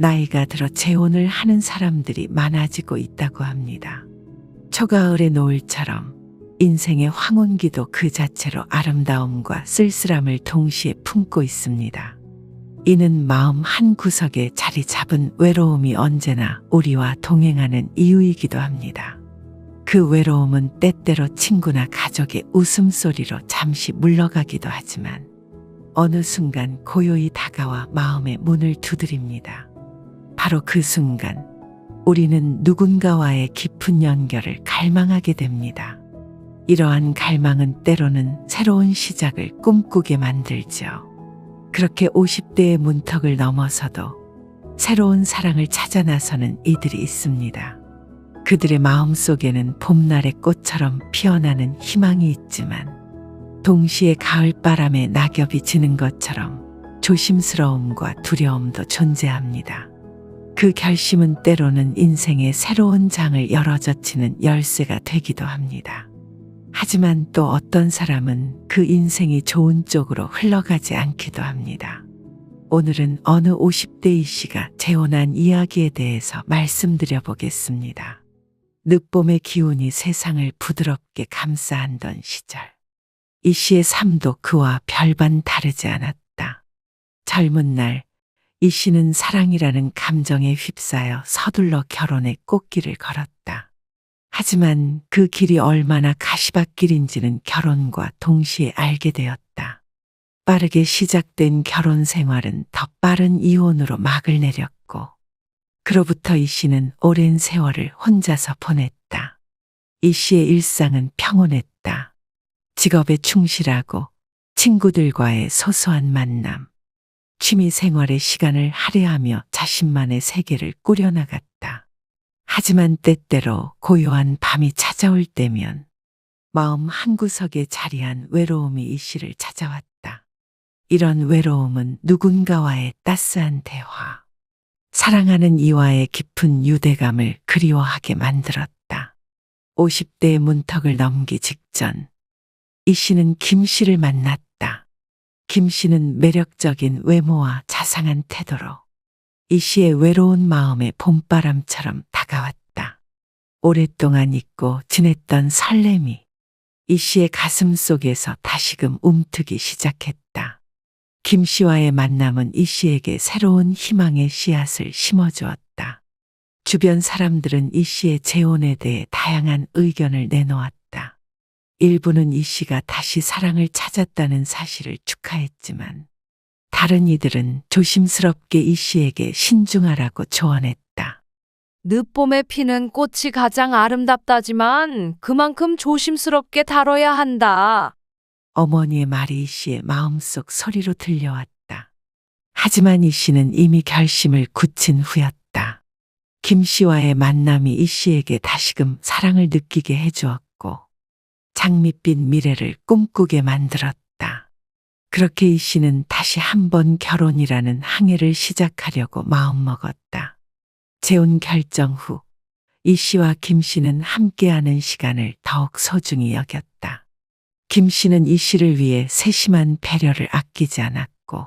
나이가 들어 재혼을 하는 사람들이 많아지고 있다고 합니다. 초가을의 노을처럼 인생의 황혼기도 그 자체로 아름다움과 쓸쓸함을 동시에 품고 있습니다. 이는 마음 한 구석에 자리 잡은 외로움이 언제나 우리와 동행하는 이유이기도 합니다. 그 외로움은 때때로 친구나 가족의 웃음소리로 잠시 물러가기도 하지만 어느 순간 고요히 다가와 마음의 문을 두드립니다. 바로 그 순간 우리는 누군가와의 깊은 연결을 갈망하게 됩니다. 이러한 갈망은 때로는 새로운 시작을 꿈꾸게 만들죠. 그렇게 50대의 문턱을 넘어서도 새로운 사랑을 찾아 나서는 이들이 있습니다. 그들의 마음속에는 봄날의 꽃처럼 피어나는 희망이 있지만 동시에 가을바람에 낙엽이 지는 것처럼 조심스러움과 두려움도 존재합니다. 그 결심은 때로는 인생의 새로운 장을 열어젖히는 열쇠가 되기도 합니다. 하지만 또 어떤 사람은 그 인생이 좋은 쪽으로 흘러가지 않기도 합니다. 오늘은 어느 50대 이씨가 재혼한 이야기에 대해서 말씀드려 보겠습니다. 늦봄의 기운이 세상을 부드럽게 감싸안던 시절. 이씨의 삶도 그와 별반 다르지 않았다. 젊은 날 이씨는 사랑이라는 감정에 휩싸여 서둘러 결혼의 꽃길을 걸었다. 하지만 그 길이 얼마나 가시밭길인지는 결혼과 동시에 알게 되었다. 빠르게 시작된 결혼 생활은 더 빠른 이혼으로 막을 내렸고 그로부터 이씨는 오랜 세월을 혼자서 보냈다. 이씨의 일상은 평온했다. 직업에 충실하고 친구들과의 소소한 만남, 취미 생활의 시간을 할애하며 자신만의 세계를 꾸려나갔다. 하지만 때때로 고요한 밤이 찾아올 때면 마음 한구석에 자리한 외로움이 이씨를 찾아왔다. 이런 외로움은 누군가와의 따스한 대화, 사랑하는 이와의 깊은 유대감을 그리워하게 만들었다. 50대의 문턱을 넘기 직전 이씨는 김씨를 만났다. 김씨는 매력적인 외모와 자상한 태도로 이씨의 외로운 마음에 봄바람처럼 다가왔다. 오랫동안 잊고 지냈던 설렘이 이씨의 가슴 속에서 다시금 움트기 시작했다. 김씨와의 만남은 이씨에게 새로운 희망의 씨앗을 심어주었다. 주변 사람들은 이씨의 재혼에 대해 다양한 의견을 내놓았다. 일부는 이씨가 다시 사랑을 찾았다는 사실을 축하했지만 다른 이들은 조심스럽게 이씨에게 신중하라고 조언했다. 늦봄에 피는 꽃이 가장 아름답다지만 그만큼 조심스럽게 다뤄야 한다. 어머니의 말이 이씨의 마음속 소리로 들려왔다. 하지만 이씨는 이미 결심을 굳힌 후였다. 김씨와의 만남이 이씨에게 다시금 사랑을 느끼게 해주었고 장밋빛 미래를 꿈꾸게 만들었다. 그렇게 이씨는 다시 한번 결혼이라는 항해를 시작하려고 마음먹었다. 재혼 결정 후 이씨와 김씨는 함께하는 시간을 더욱 소중히 여겼다. 김씨는 이씨를 위해 세심한 배려를 아끼지 않았고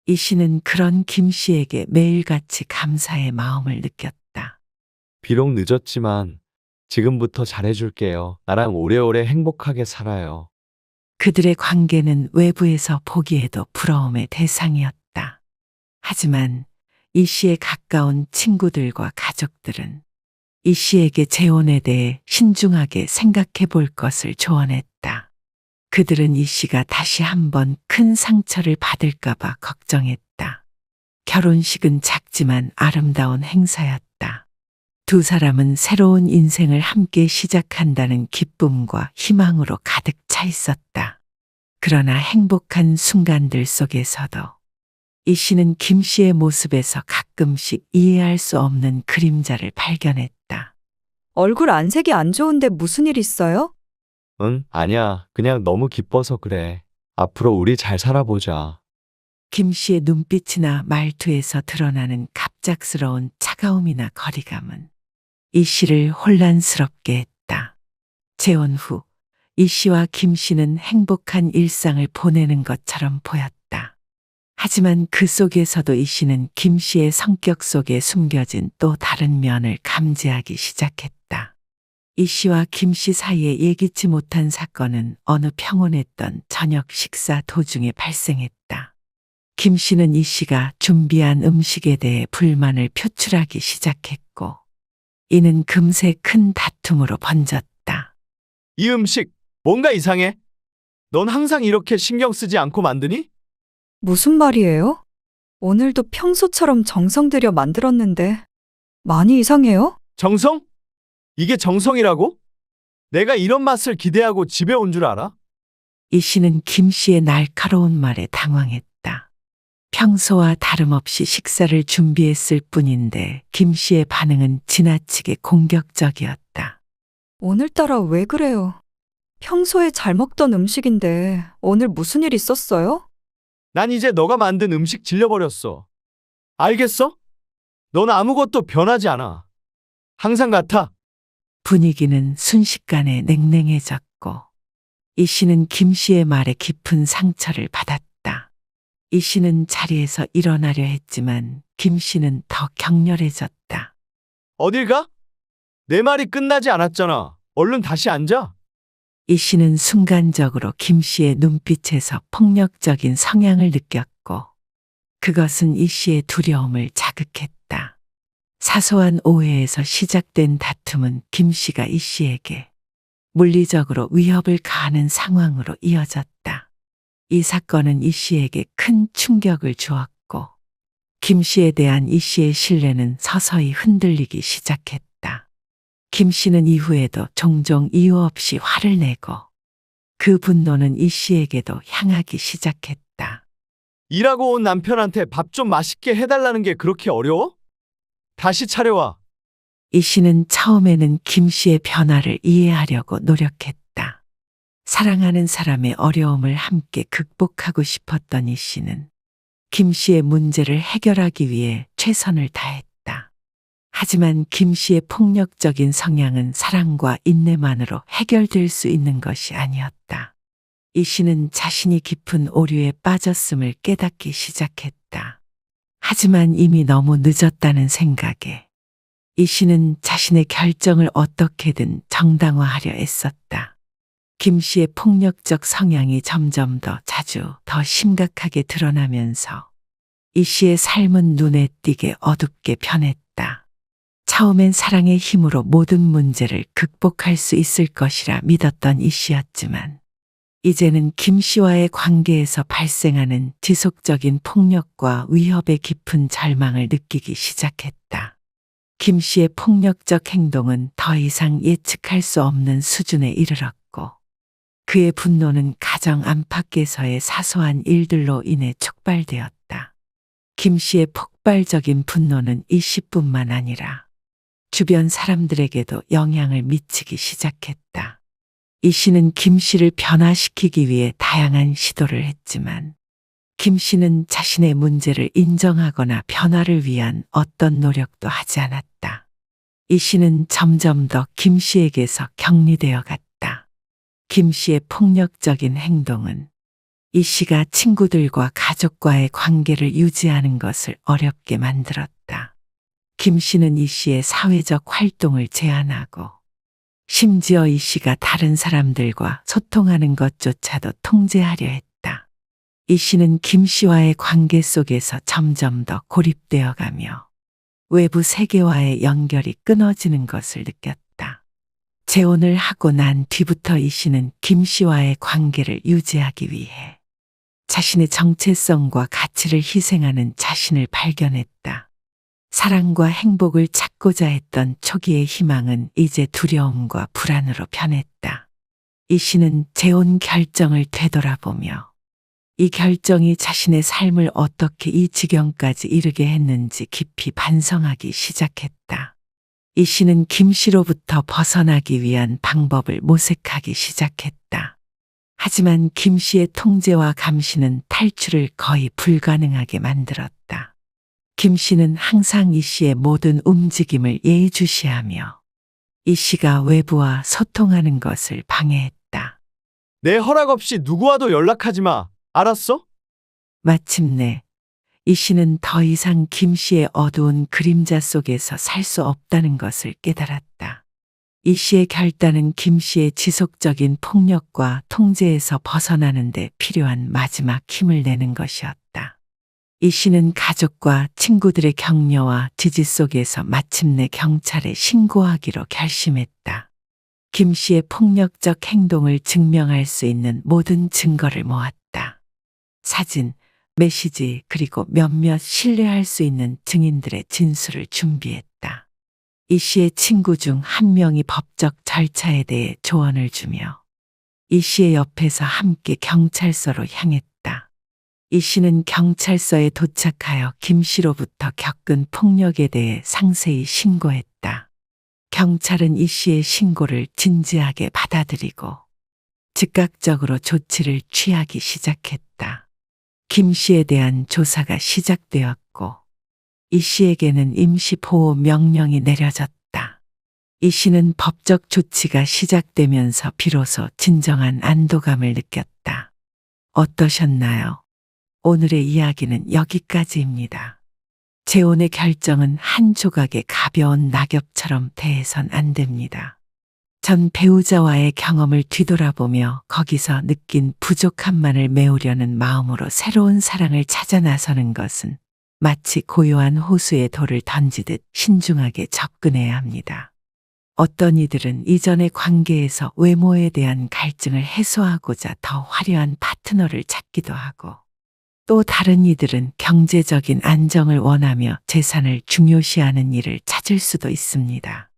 이씨는 그런 김씨에게 매일같이 감사의 마음을 느꼈다. 비록 늦었지만 지금부터 잘해줄게요. 나랑 오래오래 행복하게 살아요. 그들의 관계는 외부에서 보기에도 부러움의 대상이었다. 하지만 이씨의 가까운 친구들과 가족들은 이씨에게 재혼에 대해 신중하게 생각해 볼 것을 조언했다. 그들은 이씨가 다시 한번 큰 상처를 받을까봐 걱정했다. 결혼식은 작지만 아름다운 행사였다. 두 사람은 새로운 인생을 함께 시작한다는 기쁨과 희망으로 가득 차 있었다. 그러나 행복한 순간들 속에서도 이씨는 김씨의 모습에서 가끔씩 이해할 수 없는 그림자를 발견했다. 얼굴 안색이 안 좋은데 무슨 일 있어요? 응? 아니야. 그냥 너무 기뻐서 그래. 앞으로 우리 잘 살아보자. 김씨의 눈빛이나 말투에서 드러나는 갑작스러운 차가움이나 거리감은 이씨를 혼란스럽게 했다. 재혼 후 이씨와 김씨는 행복한 일상을 보내는 것처럼 보였다. 하지만 그 속에서도 이 씨는 김 씨의 성격 속에 숨겨진 또 다른 면을 감지하기 시작했다. 이 씨와 김 씨 사이에 예기치 못한 사건은 어느 평온했던 저녁 식사 도중에 발생했다. 김 씨는 이 씨가 준비한 음식에 대해 불만을 표출하기 시작했고, 이는 금세 큰 다툼으로 번졌다. 이 음식 뭔가 이상해. 넌 항상 이렇게 신경 쓰지 않고 만드니? 무슨 말이에요? 오늘도 평소처럼 정성 들여 만들었는데 많이 이상해요? 정성? 이게 정성이라고? 내가 이런 맛을 기대하고 집에 온 줄 알아? 이 씨는 김 씨의 날카로운 말에 당황했다. 평소와 다름없이 식사를 준비했을 뿐인데 김 씨의 반응은 지나치게 공격적이었다. 오늘따라 왜 그래요? 평소에 잘 먹던 음식인데 오늘 무슨 일 있었어요? 난 이제 너가 만든 음식 질려버렸어. 알겠어? 넌 아무것도 변하지 않아. 항상 같아. 분위기는 순식간에 냉랭해졌고, 이 씨는 김 씨의 말에 깊은 상처를 받았다. 이 씨는 자리에서 일어나려 했지만 김 씨는 더 격렬해졌다. 어딜 가? 내 말이 끝나지 않았잖아. 얼른 다시 앉아. 이 씨는 순간적으로 김 씨의 눈빛에서 폭력적인 성향을 느꼈고, 그것은 이 씨의 두려움을 자극했다. 사소한 오해에서 시작된 다툼은 김 씨가 이 씨에게 물리적으로 위협을 가하는 상황으로 이어졌다. 이 사건은 이 씨에게 큰 충격을 주었고, 김 씨에 대한 이 씨의 신뢰는 서서히 흔들리기 시작했다. 김 씨는 이후에도 종종 이유 없이 화를 내고, 그 분노는 이 씨에게도 향하기 시작했다. 일하고 온 남편한테 밥 좀 맛있게 해달라는 게 그렇게 어려워? 다시 차려와. 이 씨는 처음에는 김 씨의 변화를 이해하려고 노력했다. 사랑하는 사람의 어려움을 함께 극복하고 싶었던 이 씨는 김 씨의 문제를 해결하기 위해 최선을 다했다. 하지만 김 씨의 폭력적인 성향은 사랑과 인내만으로 해결될 수 있는 것이 아니었다. 이 씨는 자신이 깊은 오류에 빠졌음을 깨닫기 시작했다. 하지만 이미 너무 늦었다는 생각에 이 씨는 자신의 결정을 어떻게든 정당화하려 애썼다. 김 씨의 폭력적 성향이 점점 더 자주 더 심각하게 드러나면서 이 씨의 삶은 눈에 띄게 어둡게 변했다. 처음엔 사랑의 힘으로 모든 문제를 극복할 수 있을 것이라 믿었던 이 씨였지만, 이제는 김 씨와의 관계에서 발생하는 지속적인 폭력과 위협의 깊은 절망을 느끼기 시작했다. 김 씨의 폭력적 행동은 더 이상 예측할 수 없는 수준에 이르렀고, 그의 분노는 가정 안팎에서의 사소한 일들로 인해 촉발되었다. 김 씨의 폭발적인 분노는 이 씨뿐만 아니라 주변 사람들에게도 영향을 미치기 시작했다. 이 씨는 김 씨를 변화시키기 위해 다양한 시도를 했지만, 김 씨는 자신의 문제를 인정하거나 변화를 위한 어떤 노력도 하지 않았다. 이 씨는 점점 더 김 씨에게서 격리되어 갔다. 김 씨의 폭력적인 행동은 이 씨가 친구들과 가족과의 관계를 유지하는 것을 어렵게 만들었다. 김 씨는 이 씨의 사회적 활동을 제한하고, 심지어 이 씨가 다른 사람들과 소통하는 것조차도 통제하려 했다. 이 씨는 김 씨와의 관계 속에서 점점 더 고립되어 가며 외부 세계와의 연결이 끊어지는 것을 느꼈다. 재혼을 하고 난 뒤부터 이 씨는 김 씨와의 관계를 유지하기 위해 자신의 정체성과 가치를 희생하는 자신을 발견했다. 사랑과 행복을 찾고자 했던 초기의 희망은 이제 두려움과 불안으로 변했다. 이 씨는 재혼 결정을 되돌아보며 이 결정이 자신의 삶을 어떻게 이 지경까지 이르게 했는지 깊이 반성하기 시작했다. 이 씨는 김 씨로부터 벗어나기 위한 방법을 모색하기 시작했다. 하지만 김 씨의 통제와 감시는 탈출을 거의 불가능하게 만들었다. 김 씨는 항상 이 씨의 모든 움직임을 예의주시하며 이 씨가 외부와 소통하는 것을 방해했다. 내 허락 없이 누구와도 연락하지 마. 알았어? 마침내 이 씨는 더 이상 김 씨의 어두운 그림자 속에서 살 수 없다는 것을 깨달았다. 이 씨의 결단은 김 씨의 지속적인 폭력과 통제에서 벗어나는 데 필요한 마지막 힘을 내는 것이었다. 이 씨는 가족과 친구들의 격려와 지지 속에서 마침내 경찰에 신고하기로 결심했다. 김 씨의 폭력적 행동을 증명할 수 있는 모든 증거를 모았다. 사진, 메시지, 그리고 몇몇 신뢰할 수 있는 증인들의 진술을 준비했다. 이 씨의 친구 중 한 명이 법적 절차에 대해 조언을 주며 이 씨의 옆에서 함께 경찰서로 향했다. 이 씨는 경찰서에 도착하여 김 씨로부터 겪은 폭력에 대해 상세히 신고했다. 경찰은 이 씨의 신고를 진지하게 받아들이고 즉각적으로 조치를 취하기 시작했다. 김 씨에 대한 조사가 시작되었고 이 씨에게는 임시 보호 명령이 내려졌다. 이 씨는 법적 조치가 시작되면서 비로소 진정한 안도감을 느꼈다. 어떠셨나요? 오늘의 이야기는 여기까지입니다. 재혼의 결정은 한 조각의 가벼운 낙엽처럼 대해선 안 됩니다. 전 배우자와의 경험을 뒤돌아보며 거기서 느낀 부족함만을 메우려는 마음으로 새로운 사랑을 찾아 나서는 것은 마치 고요한 호수에 돌을 던지듯 신중하게 접근해야 합니다. 어떤 이들은 이전의 관계에서 외모에 대한 갈증을 해소하고자 더 화려한 파트너를 찾기도 하고 또 다른 이들은 경제적인 안정을 원하며 재산을 중요시하는 일을 찾을 수도 있습니다.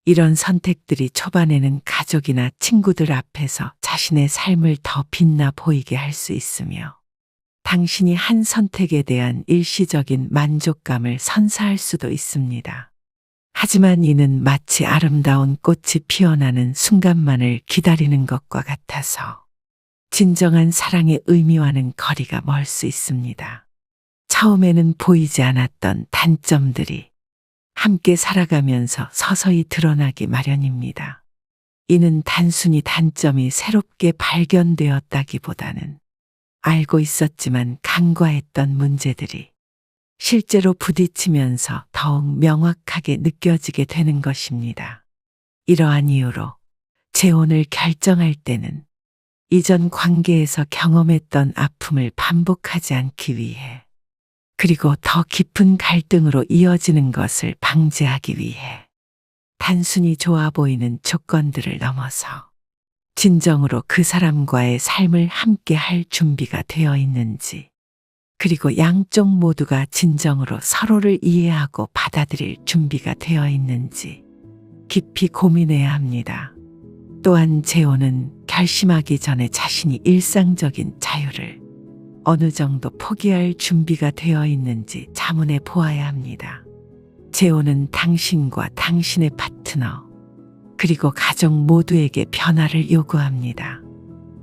이런 선택들이 초반에는 가족이나 친구들 앞에서 자신의 삶을 더 빛나 보이게 할 수 있으며 당신이 한 선택에 대한 일시적인 만족감을 선사할 수도 있습니다. 하지만 이는 마치 아름다운 꽃이 피어나는 순간만을 기다리는 것과 같아서 진정한 사랑의 의미와는 거리가 멀 수 있습니다. 처음에는 보이지 않았던 단점들이 함께 살아가면서 서서히 드러나기 마련입니다. 이는 단순히 단점이 새롭게 발견되었다기보다는 알고 있었지만 간과했던 문제들이 실제로 부딪히면서 더욱 명확하게 느껴지게 되는 것입니다. 이러한 이유로 재혼을 결정할 때는 이전 관계에서 경험했던 아픔을 반복하지 않기 위해 그리고 더 깊은 갈등으로 이어지는 것을 방지하기 위해 단순히 좋아 보이는 조건들을 넘어서 진정으로 그 사람과의 삶을 함께 할 준비가 되어 있는지 그리고 양쪽 모두가 진정으로 서로를 이해하고 받아들일 준비가 되어 있는지 깊이 고민해야 합니다. 또한 재혼은 결심하기 전에 자신이 일상적인 자유를 어느 정도 포기할 준비가 되어 있는지 자문해 보아야 합니다. 재혼은 당신과 당신의 파트너, 그리고 가족 모두에게 변화를 요구합니다.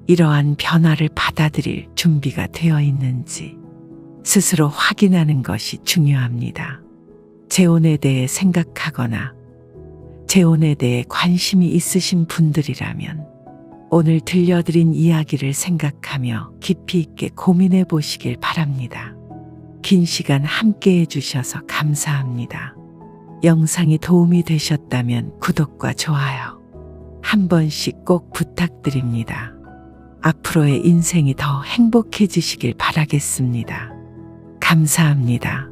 이러한 변화를 받아들일 준비가 되어 있는지 스스로 확인하는 것이 중요합니다. 재혼에 대해 생각하거나 재혼에 대해 관심이 있으신 분들이라면 오늘 들려드린 이야기를 생각하며 깊이 있게 고민해 보시길 바랍니다. 긴 시간 함께 해주셔서 감사합니다. 영상이 도움이 되셨다면 구독과 좋아요 한 번씩 꼭 부탁드립니다. 앞으로의 인생이 더 행복해지시길 바라겠습니다. 감사합니다.